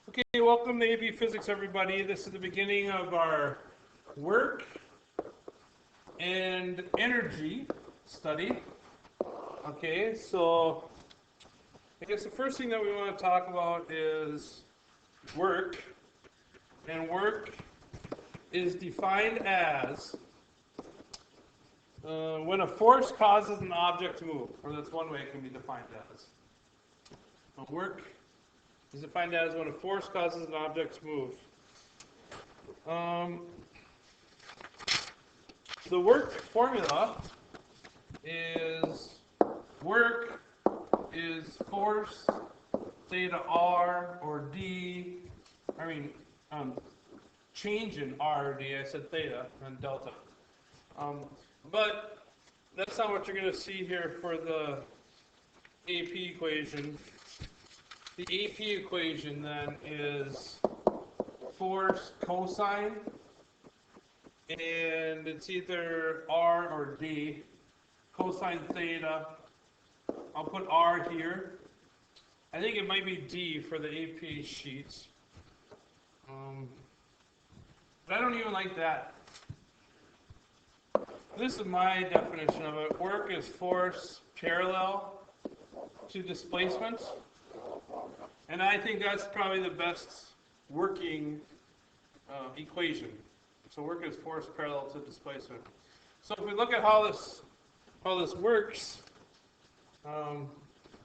Okay, welcome to AP Physics, everybody. This is the beginning of our work and energy study. Okay, so I guess the first thing that we want to talk about is work. And work is defined as when a force causes an object to move, or that's one way it can be defined as. Work is defined as when a force causes an object to move. The work formula is work is force theta R or D, change in R or D, I said theta and delta. But that's not what you're going to see here for the AP equation. The AP equation then is force cosine, and it's either R or D. Cosine theta, I'll put R here. I think it might be D for the AP sheets. But I don't even like that. This is my definition of it. Work is force parallel to displacement. And I think that's probably the best working equation. So work is force parallel to displacement. So if we look at how this works,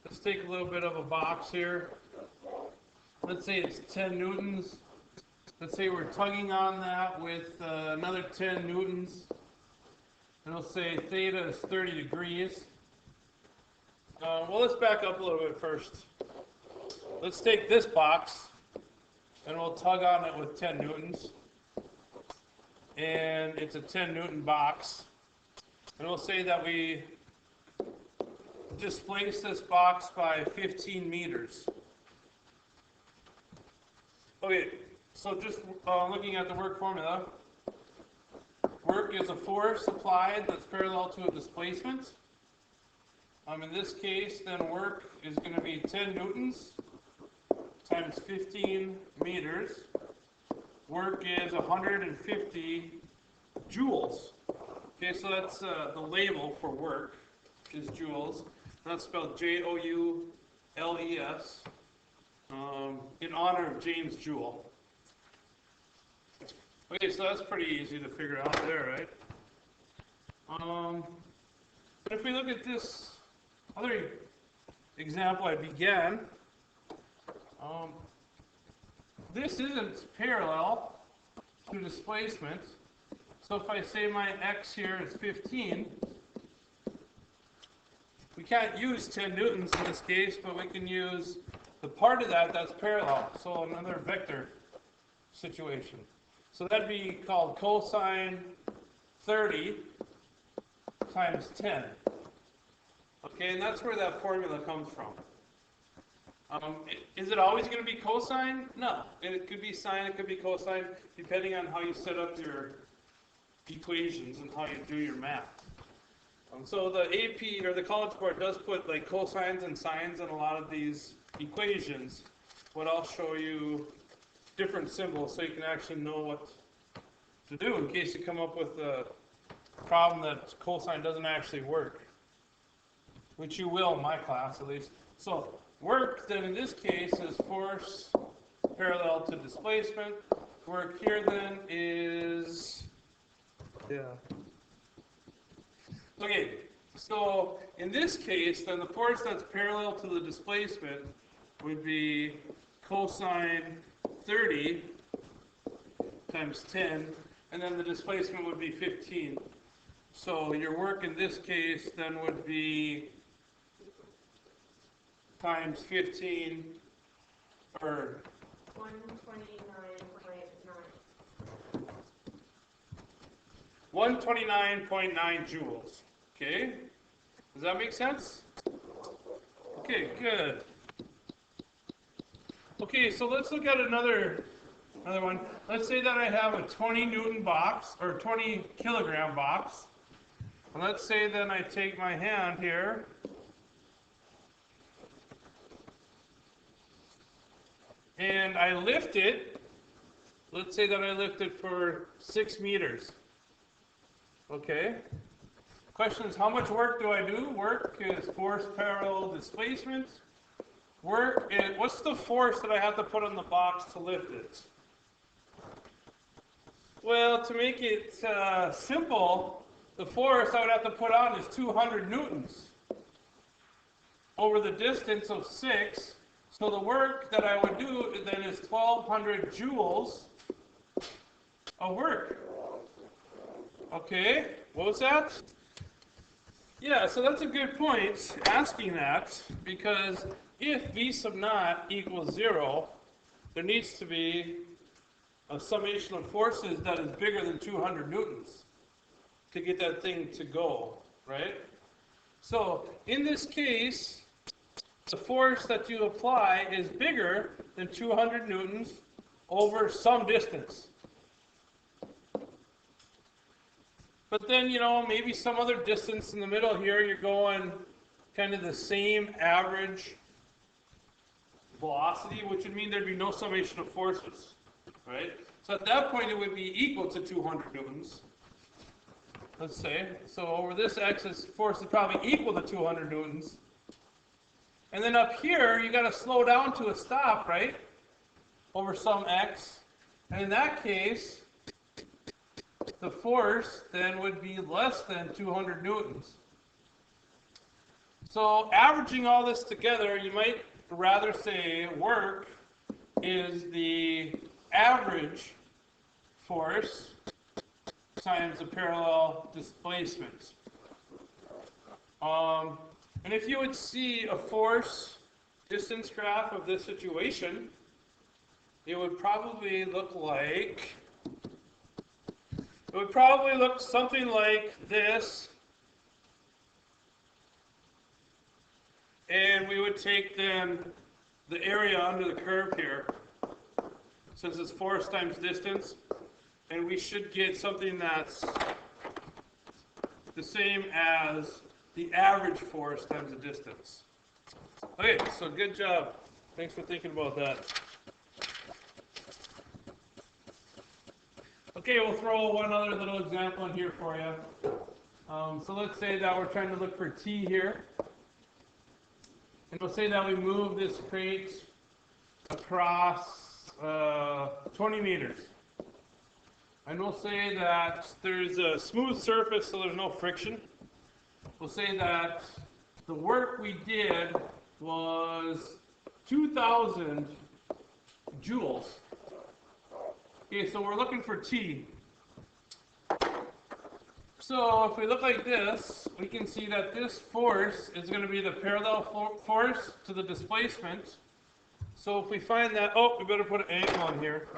let's take a little bit of a box here. Let's say it's 10 newtons. Let's say we're tugging on that with another 10 newtons. And we'll say theta is 30 degrees. Well, let's back up a little bit first. Let's take this box and we'll tug on it with 10 newtons. And it's a 10 newton box. And we'll say that we displace this box by 15 meters. Okay, so just looking at the work formula, work is a force applied that's parallel to a displacement. In this case, then work is going to be 10 newtons times 15 meters. Work is 150 joules. Okay, so that's the label for work is joules. That's spelled J-O-U-L-E-S in honor of James Joule. Okay, so that's pretty easy to figure out there, right? If we look at this other example I began, this isn't parallel to displacement. So if I say my x here is 15, we can't use 10 newtons in this case, but we can use the part of that that's parallel. So another vector situation. So that'd be called cosine 30 times 10. Okay, and that's where that formula comes from. Is it always going to be cosine? No. It could be sine, it could be cosine, depending on how you set up your equations and how you do your math. So the AP or the College Board does put like cosines and sines in a lot of these equations, but I'll show you different symbols so you can actually know what to do in case you come up with a problem that cosine doesn't actually work, which you will in my class at least. So work then in this case is force parallel to displacement. Work here then is, okay, so in this case then the force that's parallel to the displacement would be cosine 30 times 10, and then the displacement would be 15. So your work in this case then would be times 15, or 129.9 joules. Okay? Does that make sense? Okay, good. Okay, so let's look at another one. Let's say that I have a 20 newton box, or 20 kilogram box. And let's say then I take my hand here and I lift it. Let's say that I lift it for 6 meters. Okay. Question is, how much work do I do? Work is force parallel displacement. Work is, what's the force that I have to put on the box to lift it? Well, to make it simple, the force I would have to put on is 200 newtons over the distance of 6. So the work that I would do then is 1,200 joules of work. Okay, what was that? Yeah, so that's a good point, asking that, because if V sub naught equals 0, there needs to be a summation of forces that is bigger than 200 newtons to get that thing to go, right? So in this case, the force that you apply is bigger than 200 newtons over some distance. But then, you know, maybe some other distance in the middle here, you're going kind of the same average velocity, which would mean there'd be no summation of forces, right? So at that point, it would be equal to 200 newtons, let's say. So over this axis, force is probably equal to 200 newtons. And then up here, you got to slow down to a stop, right? Over some x. And in that case, the force then would be less than 200 newtons. So averaging all this together, you might rather say work is the average force times the parallel displacement. And if you would see a force distance graph of this situation, it would probably look like, something like this. And we would take then the area under the curve here, since it's force times distance, and we should get something that's the same as the average force times the distance. Okay, so good job. Thanks for thinking about that. Okay, we'll throw one other little example in here for you. So let's say that we're trying to look for T here. And we'll say that we move this crate across 20 meters. And we'll say that there's a smooth surface, so there's no friction. We'll say that the work we did was 2,000 joules. Okay, so we're looking for T. So if we look like this, we can see that this force is going to be the parallel force to the displacement. So if we find that, oh, we better put an angle on here.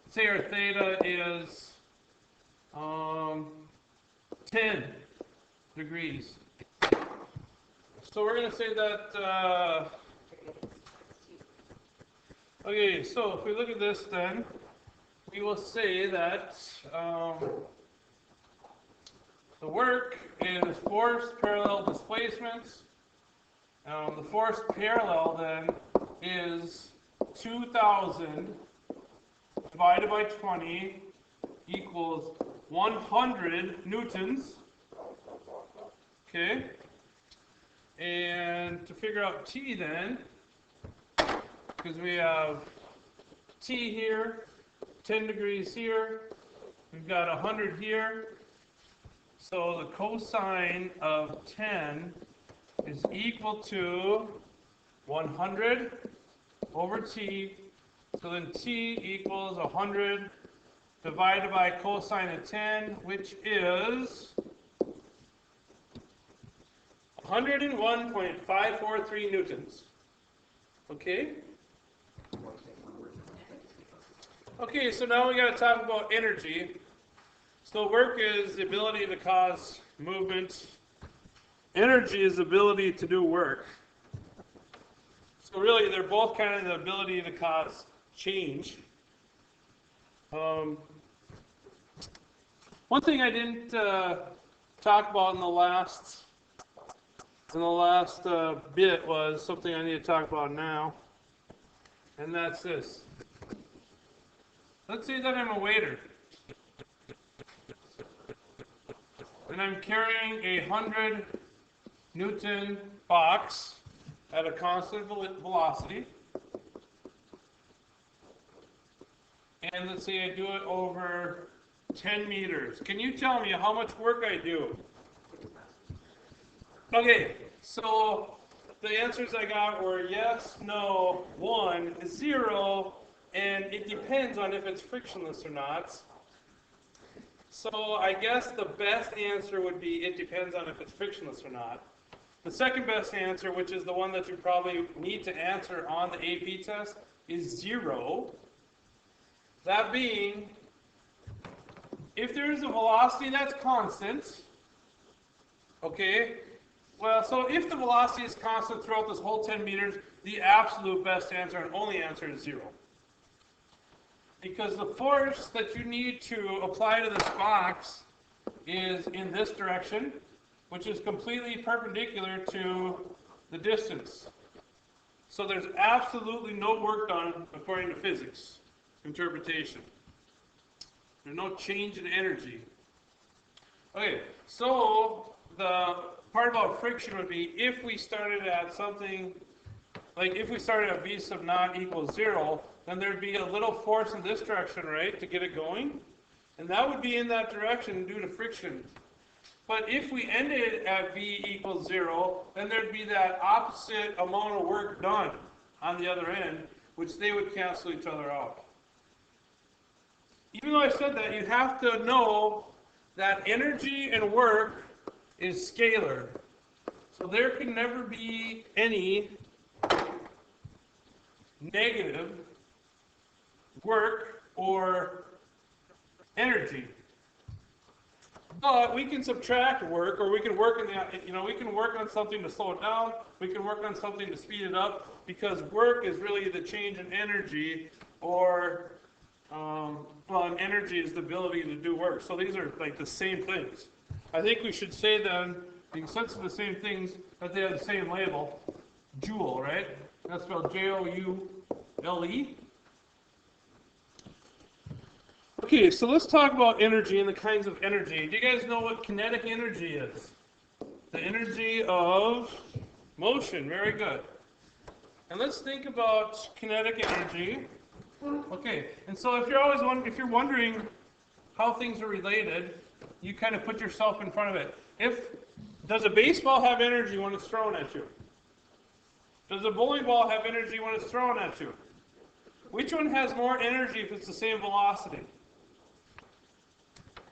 Say our theta is 10 degrees. So we're going to say that, okay, so if we look at this then, we will say that the work is force parallel displacement. The force parallel then is 2,000 divided by 20 equals 100 newtons. Okay. And to figure out T then, because we have T here, 10 degrees here, we've got 100 here. So the cosine of 10 is equal to 100 over T. So then T equals 100 divided by cosine of 10, which is 101.543 newtons. Okay? Okay, so now we got to talk about energy. So work is the ability to cause movement. Energy is the ability to do work. So really, they're both kind of the ability to cause change. One thing I didn't talk about in the last bit was something I need to talk about now. and that's this. Let's say that I'm a waiter, and I'm carrying a 100 Newton box at a constant velocity, and let's say I do it over 10 meters. Can you tell me how much work I do? Okay, so the answers I got were yes, no, 1, 0, and it depends on if it's frictionless or not. So I guess the best answer would be it depends on if it's frictionless or not. The second best answer, which is the one that you probably need to answer on the AP test, is 0. That being, if there is a velocity that's constant, okay, well, so if the velocity is constant throughout this whole 10 meters, the absolute best answer and only answer is 0. Because the force that you need to apply to this box is in this direction, which is completely perpendicular to the distance. So there's absolutely no work done according to physics interpretation. There's no change in energy. Okay, so the part about friction would be if we started at something, like if we started at v sub naught equals 0, then there'd be a little force in this direction, right, to get it going? And that would be in that direction due to friction. But if we ended at v equals 0, then there'd be that opposite amount of work done on the other end, which they would cancel each other out. Even though I said that, you have to know that energy and work is scalar. So there can never be any negative work or energy. But we can subtract work, or we can work in the, we can work on something to slow it down. We can work on something to speed it up, because work is really the change in energy, or well, and energy is the ability to do work. So these are like the same things. I think we should say then, since they're the same things, that they have the same label, joule, right? That's spelled J-O-U-L-E. Okay, so let's talk about energy and the kinds of energy. Do you guys know what kinetic energy is? The energy of motion. Very good. And let's think about kinetic energy. Okay, and so if you're wondering how things are related, you kind of put yourself in front of it. Does a baseball have energy when it's thrown at you? Does a bowling ball have energy when it's thrown at you? Which one has more energy if it's the same velocity?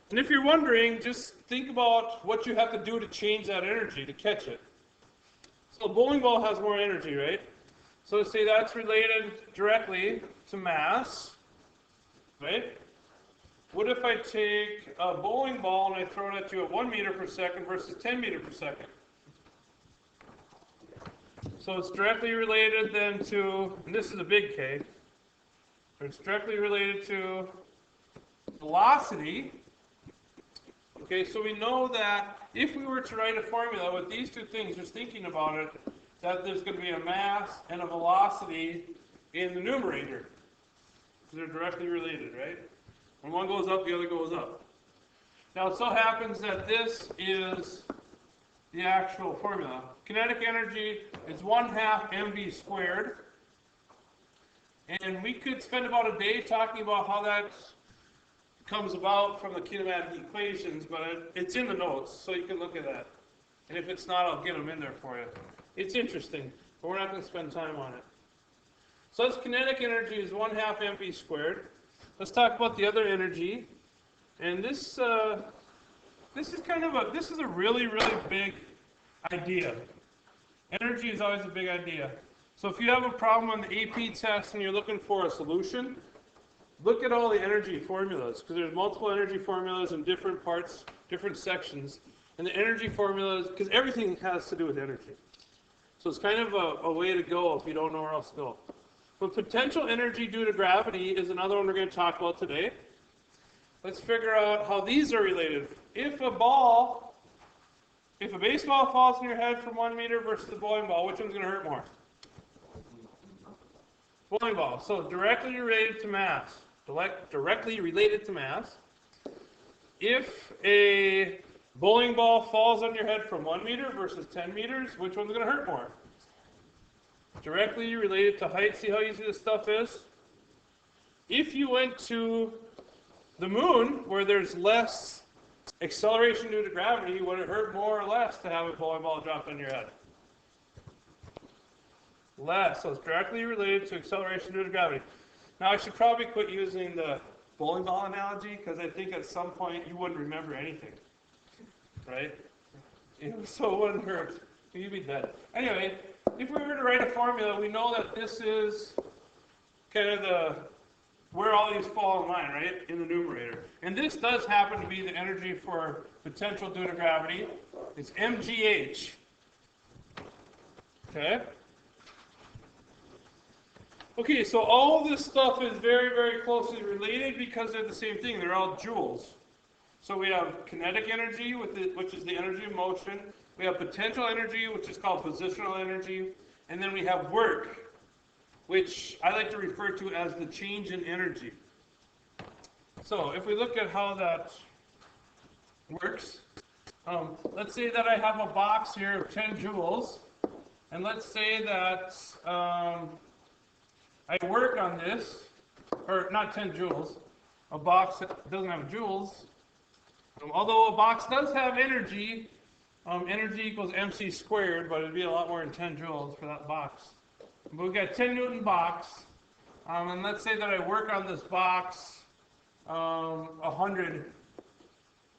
And if you're wondering, just think about what you have to do to change that energy, to catch it. So a bowling ball has more energy, right? So say that's related directly to mass, right? What if I take a bowling ball and I throw it at you at 1 meter per second versus 10 meter per second? So it's directly related then to, and this is a big K, it's directly related to velocity. Okay, so we know that if we were to write a formula with these two things, just thinking about it, that there's going to be a mass and a velocity in the numerator. They're directly related, right? When one goes up, the other goes up. Now, it so happens that this is the actual formula. Kinetic energy is 1/2 mv squared. And we could spend about a day talking about how that comes about from the kinematic equations, but it's in the notes, so you can look at that. And if it's not, I'll get them in there for you. It's interesting, but we're not going to spend time on it. So this kinetic energy is 1/2 mv squared. Let's talk about the other energy. And this is a really, really big idea. Energy is always a big idea. So if you have a problem on the AP test and you're looking for a solution, look at all the energy formulas, because there's multiple energy formulas in different parts, different sections. And the energy formulas, because everything has to do with energy. So it's kind of a way to go if you don't know where else to go. But potential energy due to gravity is another one we're going to talk about today. Let's figure out how these are related. If a baseball falls on your head from 1 meter versus a bowling ball, which one's going to hurt more? bowling ball. So directly related to mass. Directly related to mass. If a bowling ball falls on your head from 1 meter versus 10 meters, which one's going to hurt more? Directly related to height. See how easy this stuff is? If you went to the moon, where there's less acceleration due to gravity, would it hurt more or less to have a bowling ball drop on your head? Less. So it's directly related to acceleration due to gravity. Now I should probably quit using the bowling ball analogy, because I think at some point you wouldn't remember anything. Right? So it wouldn't hurt. You'd be dead. Anyway, if we were to write a formula, we know that this is kind of where all these fall in line, right? In the numerator. And this does happen to be the energy for potential due to gravity. It's mgh. Okay? Okay, so all this stuff is very, very closely related because they're the same thing. They're all joules. So we have kinetic energy, which is the energy of motion. We have potential energy, which is called positional energy. And then we have work, which I like to refer to as the change in energy. So if we look at how that works, let's say that I have a box here of 10 joules. And let's say that I work on this, or not 10 joules, a box that doesn't have joules. Although a box does have energy, energy equals mc squared, but it'd be a lot more than 10 joules for that box. But we've got a 10 Newton box, and let's say that I work on this box 100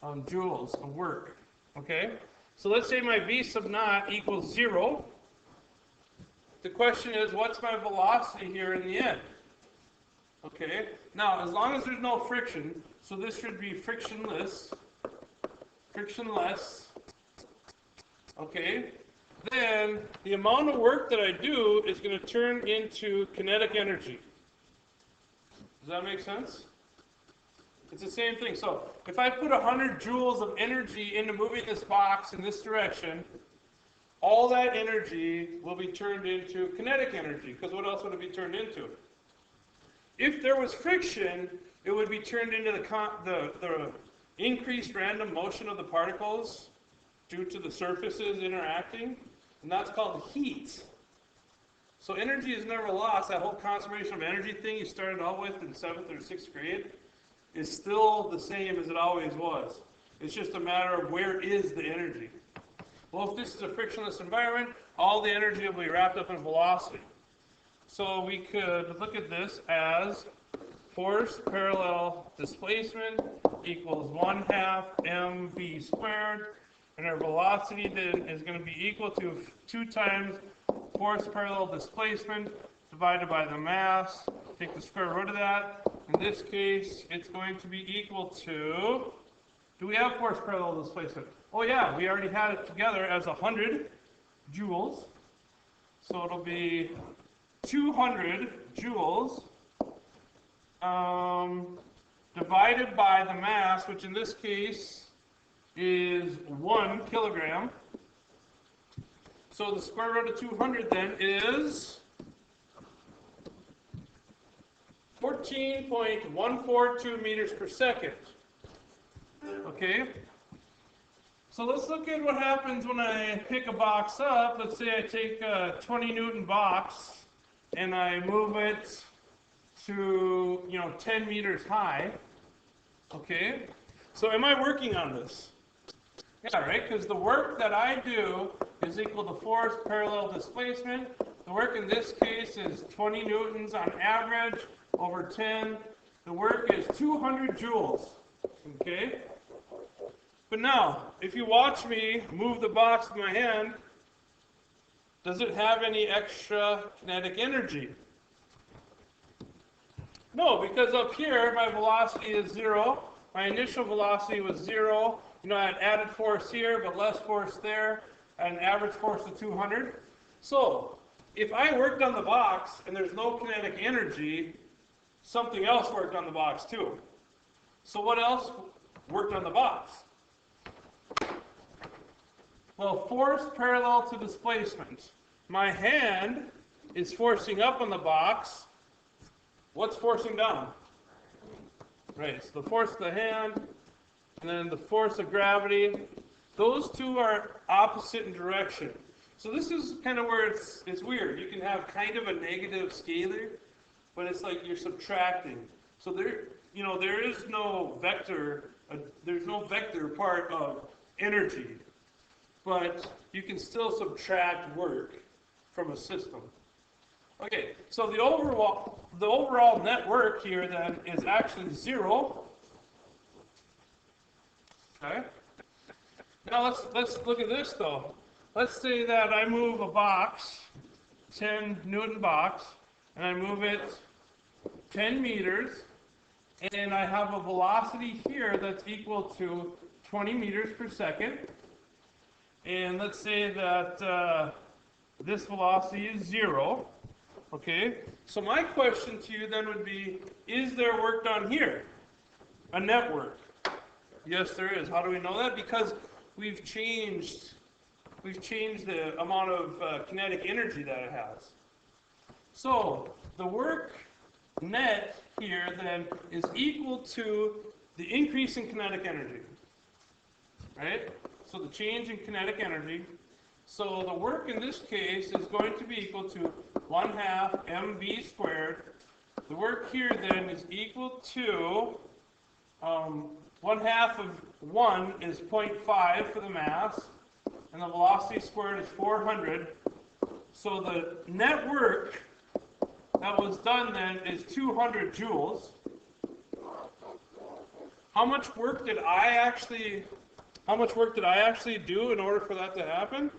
joules of work, okay? So let's say my v sub naught equals 0. The question is, what's my velocity here in the end? Okay, now as long as there's no friction, so this should be frictionless, okay, then the amount of work that I do is going to turn into kinetic energy. Does that make sense? It's the same thing. So if I put 100 joules of energy into moving this box in this direction, all that energy will be turned into kinetic energy, because what else would it be turned into? If there was friction, it would be turned into the increased random motion of the particles due to the surfaces interacting, and that's called heat. So energy is never lost. That whole conservation of energy thing you started out with in 7th or 6th grade is still the same as it always was. It's just a matter of where is the energy. Well, if this is a frictionless environment, all the energy will be wrapped up in velocity. So we could look at this as force parallel displacement equals 1/2 mv squared, and our velocity then is going to be equal to 2 times force parallel displacement divided by the mass. Take the square root of that. In this case, it's going to be equal to, do we have force parallel displacement? Oh yeah, we already had it together as 100 joules. So it'll be 200 joules divided by the mass, which in this case is 1 kilogram. So the square root of 200 then is 14.142 meters per second. Okay? So let's look at what happens when I pick a box up. Let's say I take a 20 Newton box and I move it to, 10 meters high. Okay? So am I working on this? Yeah, right? Because the work that I do is equal to force parallel displacement. The work in this case is 20 newtons on average over 10. The work is 200 joules. Okay? But now, if you watch me move the box with my hand, does it have any extra kinetic energy? No, because up here my velocity is 0. My initial velocity was 0. I had added force here, but less force there, and an average force of 200. So, if I worked on the box and there's no kinetic energy, something else worked on the box too. So what else worked on the box? Well, force parallel to displacement. My hand is forcing up on the box, What's forcing down? Right, so the force of the hand, and then the force of gravity. Those two are opposite in direction. So this is kind of where it's weird. You can have kind of a negative scalar, but it's like you're subtracting. So there is no vector. There's no vector part of energy, but you can still subtract work from a system. Okay, so the overall net work here then is actually 0. Okay. Now let's look at this though. Let's say that I move a box, 10 Newton box, and I move it 10 meters, and I have a velocity here that's equal to 20 meters per second. And let's say that this velocity is 0. Okay, so my question to you then would be, is there work done here? A net work? Yes, there is. How do we know that? Because we've changed the amount of kinetic energy that it has. So the work net here then is equal to the increase in kinetic energy, right? So the change in kinetic energy. So the work in this case is going to be equal to 1/2 mv squared. The work here then is equal to 1/2 of 1 is 0.5 for the mass, and the velocity squared is 400. So the net work that was done then is 200 joules. How much work did I actually do in order for that to happen?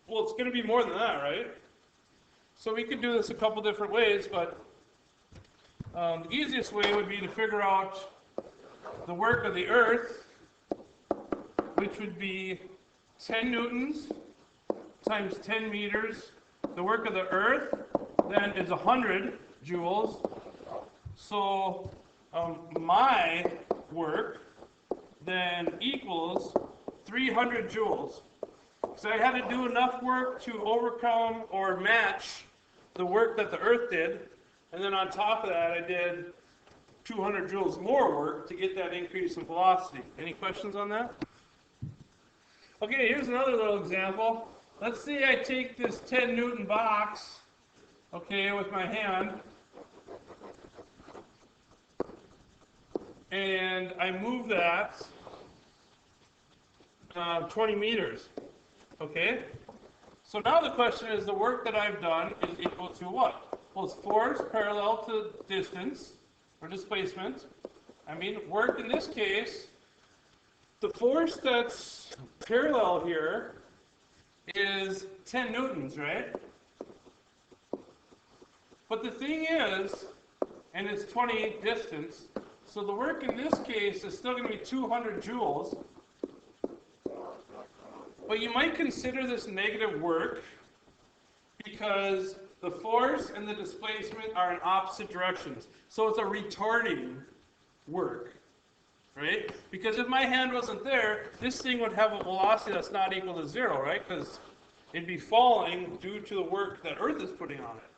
Well, it's going to be more than that, right? So we could do this a couple different ways, but the easiest way would be to figure out the work of the Earth, which would be 10 newtons times 10 meters. The work of the Earth then is 100 joules. So my work then equals 300 joules. So I had to do enough work to overcome or match the work that the Earth did, and then on top of that I did 200 joules more work to get that increase in velocity. Any questions on that? Okay, here's another little example. Let's say I take this 10 Newton box, okay, with my hand, and I move that 20 meters. Okay? So now the question is, the work that I've done is equal to what? Well, it's force parallel to distance, or displacement. I mean, work in this case, the force that's parallel here is 10 newtons, right? But the thing is, and it's 20 distance, so the work in this case is still going to be 200 joules. But you might consider this negative work because the force and the displacement are in opposite directions. So it's a retarding work, right? Because if my hand wasn't there, this thing would have a velocity that's not equal to 0, right? Because it'd be falling due to the work that Earth is putting on it.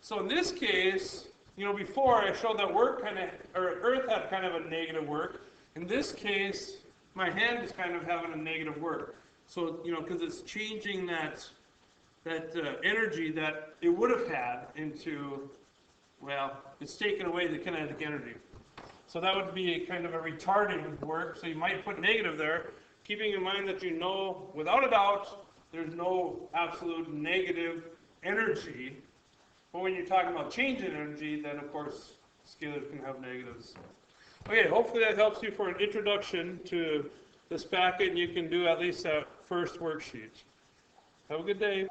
So in this case, before I showed that Earth had kind of a negative work. In this case, my hand is kind of having a negative work. So, because it's changing that energy that it would have had into, well, it's taking away the kinetic energy. So that would be a kind of a retarding work. So you might put negative there, keeping in mind that without a doubt, there's no absolute negative energy. But when you're talking about change in energy, then of course scalars can have negatives. Okay, hopefully that helps you for an introduction to this packet, and you can do at least that first worksheet. Have a good day.